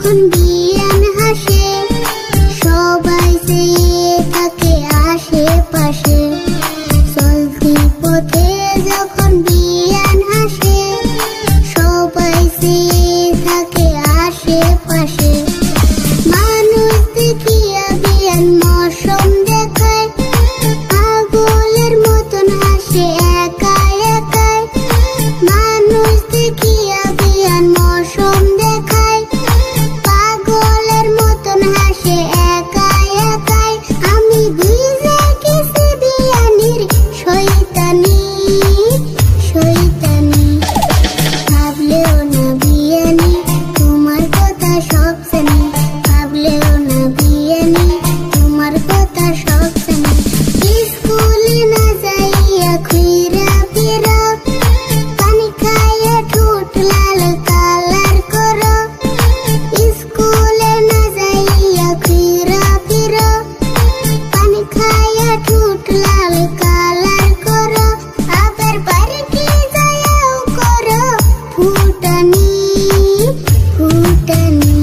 যখন বিয়ান হাসে সবাই চেয়ে থাকে আশেপাশে। চলতি পথে যখন বিয়ান হাসে সবাই চেয়ে থাকে আশেপাশে। মানুষ দেখিয়া বিয়ান মৌসুম দেখায়, পাগলের মতন হাসে একাই একাই। মানুষ দেখিয়া বিয়ান মৌসুম দেখায়, পাগলের মতন হাসে একাই একাই। আমি বুঝে গেছি বিয়ানের শয়তানি শয়তানি। ভাবলেও না বিয়ানি তোমার কথা সব জানি, ভাবলেও না বিয়ানি তোমার কথা সব জানি। স্কুলে না যাইয়া ঘুইরা ফিরো, পানি খাইয়া ঠোঁট লাল কালার করো। স্কুলে না যাইয়া ঘুইরা ফিরো, পানি খাইয়া ঠোঁট লাল কালার করো। আবার পার্কে যাইয়াও করো ফুটানি ফুটানি।